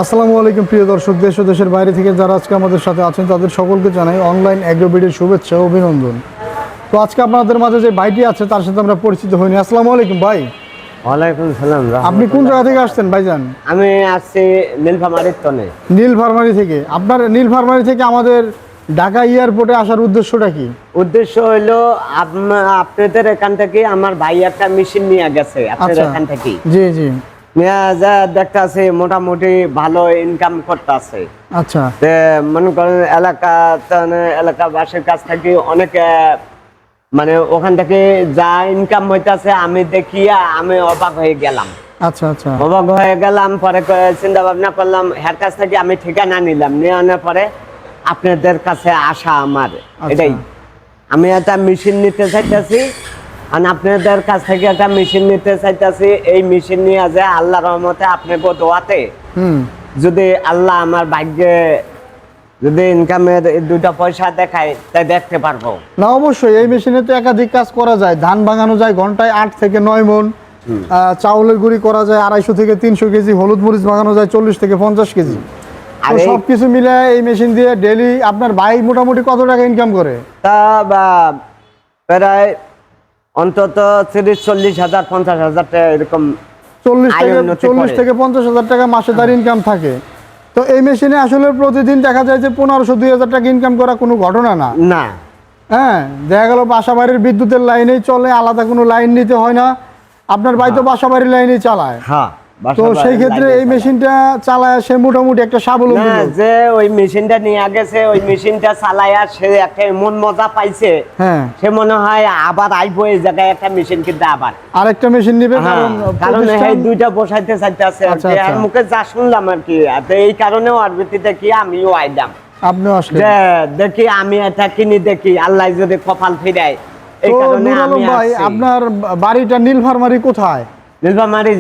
আসসালামু আলাইকুম প্রিয় দর্শক, দেশ ও দেশের বাইরে থেকে যারা আজকে আমাদের সাথে আছেন তাদের সকলকে জানাই অনলাইন অ্যাগ্রোবিডির শুভেচ্ছা ও অভিনন্দন। তো আজকে আপনাদের মাঝে যে ভাইটি আছে তার সাথে আমরা পরিচিত হইনি। আসসালামু আলাইকুম ভাই। ওয়ালাইকুম সালাম। আপনি কোন জায়গা থেকে আসছেন ভাইজান? আমি আসছি নীলফামারীর তনে। নীলফামারী থেকে। আপনার নীলফামারী থেকে আমাদের ঢাকা এয়ারপোর্টে আসার উদ্দেশ্যটা কি? উদ্দেশ্য হইলো আপনাদের এখান থেকে আমার ভাই একটা মেশিন নিয়ে গেছে আপনাদের এখান থেকে। জি জি। নিয়ে যা দেখতাছে মোটামুটি ভালো ইনকাম করতেছে। আচ্ছা। মনে করেন এলাকাবাসীর কাছ থেকে অনেক মানে ওখান থেকে যা ইনকাম হইতাছে আমি দেখিয়া আমি অবাক হয়ে গেলাম। আচ্ছা আচ্ছা। অবাক হয়ে গেলাম, পরে চিন্তা ভাবনা করলাম, এর কাছ থেকে আমি ঠিকানা নিলাম, নেওয়ার পরে আপনাদের কাছে আসা আমার এটাই। আমি একটা মেশিন নিতে চাইতেছি আর আপনাদের কাছ থেকে একটা মেশিন নিতে চাইতেছি। এই মেশিন নিয়ে যে আল্লাহর রহমতে আপনাকে দোয়াতে যদি আল্লাহ আমার ভাগ্যে যদি ইনকামের দুইটা পয়সা দেখায় তাই দেখতে পারবো না। অবশ্যই এই মেশিনে তো একাধিক কাজ করা যায়। ধান ভাঙানো যায় ঘন্টায় 8 থেকে 9 মণ, চাউলের গুঁড়ি করা যায় 250 থেকে 300 কেজি, হলুদ মরিচ ভাঙানো যায় 40 থেকে 50 কেজি। আর সবকিছু মিলে এই মেশিন দিয়ে ডেইলি আপনার ভাই মোটামুটি কত টাকা ইনকাম করে? তা প্রায় অন্তত 30-40 হাজার 50 হাজার টাকা এরকম। 40 থেকে 50 হাজার টাকা মাসে তার ইনকাম থাকে। তো এই মেশিনে আসলে প্রতিদিন দেখা যায় যে 1500-2000 টাকা ইনকাম করা কোনো ঘটনা না। না। হ্যাঁ, দেখা গেল বাসাবাড়ির বিদ্যুতের লাইনেই চলে, আলাদা কোনো লাইন নিতে হয় না। আপনার ভাই তো বাসাবাড়ির লাইনেই চালায়। হ্যাঁ। তো সেই ক্ষেত্রে এই মেশিনটা চালায় সে মোটামুটি একটা স্বাবলম্বী। যে ওই মেশিনটা নিয়ে গেছে, ওই মেশিনটা চালায়া সে একটা এমন মজা পাইছে, হ্যাঁ, সে মনে হয় আবার আইবো এই জায়গায় একটা মেশিন কিনতে, আবার আরেকটা মেশিন নিবে। কারণ এই দুইটা বসাইতে চাইতেছে আর মুখে যা শুনলাম আর কি। এই কারণেও আর ভিত্তিতে কি আমিও আইলাম। আপনিও আসলেন? দেখি আমি এটা কিনি, দেখি আল্লাহ যদি কপাল ফিরায়। এই কারণে আমি ভাই, আপনার বাড়িটা নীলফামারী কোথায়? নীলফামারী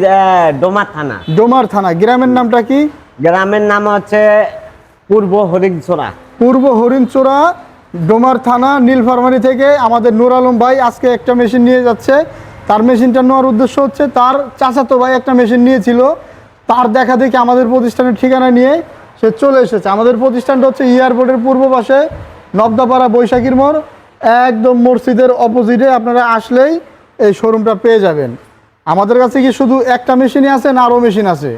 ডোমার থানা। ডোমার থানা। গ্রামের নামটা কি? গ্রামের নাম হচ্ছে পূর্ব হরিণচোরা। পূর্ব হরিণচোরা, ডোমার থানা, নীলফামারী থেকে আমাদের নূর আলম ভাই আজকে একটা মেশিন নিয়ে যাচ্ছে। তার মেশিনটা নেওয়ার উদ্দেশ্য হচ্ছে তার চাচাতো ভাই একটা মেশিন নিয়েছিল, তার দেখা দেখি আমাদের প্রতিষ্ঠানের ঠিকানা নিয়ে সে চলে এসেছে। আমাদের প্রতিষ্ঠানটা হচ্ছে এয়ারপোর্টের পূর্ব পাশে, নবদাপাড়া বৈশাখীর মোড়, একদম মসজিদের অপোজিটে। আপনারা আসলেই এই শোরুমটা পেয়ে যাবেন। আমাদের কাছে কি শুধু একটা মেশিনই আছে না আরো মেশিন আছে?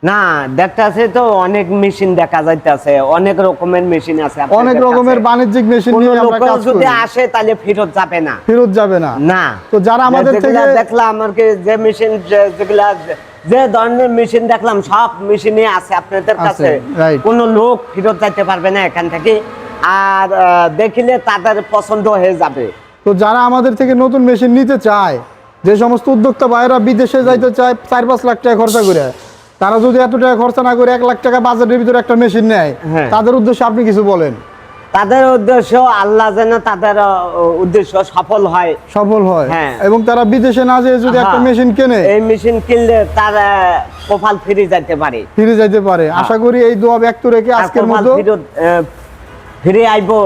না, দেখতেছে তো অনেক মেশিন দেখা যাইতেছে, অনেক রকমের মেশিন আছে, অনেক রকমের বাণিজ্যিক মেশিন নিয়ে আমরা কাজ করি। যদি আসে তাহলে ফেরত যাবে না, ফেরত যাবে না। না। তো যারা আমাদের থেকে দেখলাম আর কি, যে মেশিন যেগুলা যে ধরনের মেশিন দেখলাম সব মেশিনই আছে আপনাদের কাছে, কোনো লোক ফেরত যাইতে পারবে না এখান থেকে, আর দেখিলে তাদের পছন্দ হয়ে যাবে। তো যারা আমাদের থেকে নতুন মেশিন নিতে চায়, যে সমস্ত উদ্যোক্তা ভাইরা বিদেশে যাইতে চায় 4-5 লাখ টাকা খরচা করে, তারা যদি এত টাকা খরচা না করে 1 লাখ টাকা বাজেটের ভিতরে একটা মেশিন নেয়, তাদের উদ্দেশ্যে আপনি কিছু বলেন? তাদের উদ্দেশ্য আল্লাহ যেন তাদের উদ্দেশ্য সফল হয়, সফল হয়, হ্যাঁ। এবং তারা বিদেশে না যেয়ে যদি একটা মেশিন কেনে, এই মেশিন কিনলে তার কপাল ফিরে যাইতে পারে। আশা করি এই দোয়া ব্যক্ত রেখে আজকের মতো ফিরে আইবো,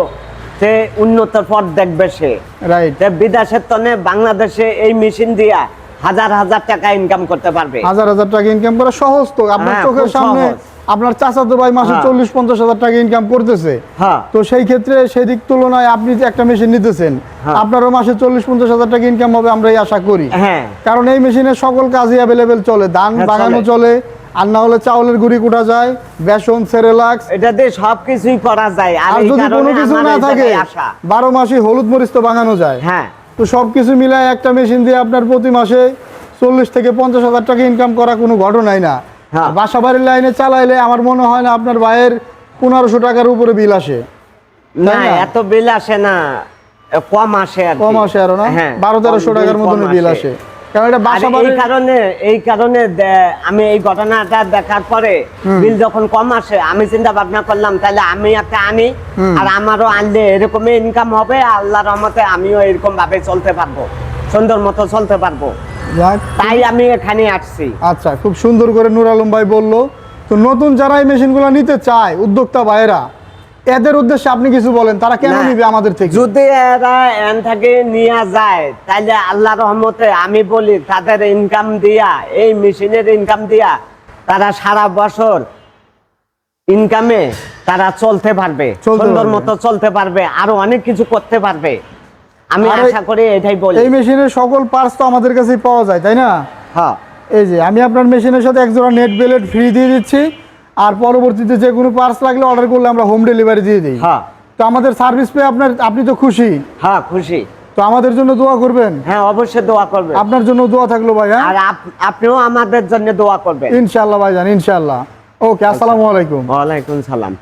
সে উন্নত পথ দেখবে সে। রাইট। বিদেশের তনে বাংলাদেশে এই মেশিন দিয়া হাজার হাজার টাকা ইনকাম করতে পারবে। হাজার হাজার টাকা ইনকাম করা সহজ তো। আপনার চোখের সামনে আপনার চাচাতো ভাই মাসে 40-50 হাজার টাকা ইনকাম করতেছে। তো সেই ক্ষেত্রে সেদিক তুলনায় আপনি যে একটা মেশিন নিতেছেন, আপনারও মাসে 40-50 হাজার টাকা ইনকাম হবে আমরা এই আশা করি। কারণ এই মেশিনের সকল কাজই অ্যাভেলেবেল চলে। ধান বাগানো চলে, আর না হলে চাউলের গুঁড়ি কুটা যায়, বেসন, সেরেলাক্স, এটা দিয়ে সবকিছুই করা যায়। আর যদি কোনো কিছু না থাকে 12 মাসই হলুদ মরিচ তো বাগানো যায়। হ্যাঁ। তো সবকিছু মিলায় একটা মেশিন দিয়ে আপনার প্রতি মাসে 40 থেকে 50 হাজার টাকা ইনকাম করা কোনো ঘটনাই না। বাসা বাড়ির লাইনে চালাইলে আমার মনে হয় না আপনার ভাইয়ের 1500 টাকার উপরে বিল আসে। না, এত বিল আসে না, কম আসে আরো না, 1200-1300 টাকার মতন বিল আসে। কারণ এটা বাসা বাড়ির এই কারণে আমি এই ঘটনাটা দেখার পরে বিল যখন কম আসে আমি চিন্তা ভাবনা করলাম তাহলে আমি একটা আনি, আর আমারও আনলে এরকমই ইনকাম হবে, আল্লাহর রহমতে আমিও এরকম ভাবে চলতে পারবো, সুন্দর মতো চলতে পারবো, তাই আমি এখানে আসছি। আচ্ছা, খুব সুন্দর করে নূর আলম ভাই বললো। তো নতুন যারা এই মেশিনগুলো নিতে চায়, উদ্যোক্তা ভাইয়েরা, এদের উদ্দেশ্যে আপনি কিছু বলেন, তারা কেন নিবে আমাদের থেকে? যদি এরা এন থেকে নিয়ে যায় তাহলে আল্লাহর রহমতে আমি বলি তাদের ইনকাম দিয়া, এই মেশিনের ইনকাম দিয়া তারা সারা বছর ইনকামে তারা চলতে পারবে, চলতে সুন্দর পারবে। মতো চলতে পারবে, আরো অনেক কিছু করতে পারবে। আমি আর আশা করি এটাই বলি। এই মেশিনের সকল পার্টস তো আমাদের কাছেই পাওয়া যায়, তাই না? হ্যাঁ, এই যে আমি আপনার মেশিনের সাথে এক জোড়া নেট বেলেট ফ্রি দিয়ে দিচ্ছি, আর পরবর্তীতে যে কোনো পার্টস লাগলে অর্ডার করলে আমরা হোম ডেলিভারি দিয়ে দিই। হ্যাঁ, তো আমাদের সার্ভিস পেয়ে আপনি তো খুশি? হ্যাঁ খুশি। তো আমাদের জন্য দোয়া করবেন। হ্যাঁ অবশ্যই দোয়া করবে, আপনার জন্য দোয়া থাকলো ভাই। হ্যাঁ, আর আপনিও আমাদের জন্য দোয়া করবেন। ইনশাআল্লাহ ভাইজান, ইনশাআল্লাহ। ওকে, আসসালামু আলাইকুম। ওয়ালাইকুম সালাম।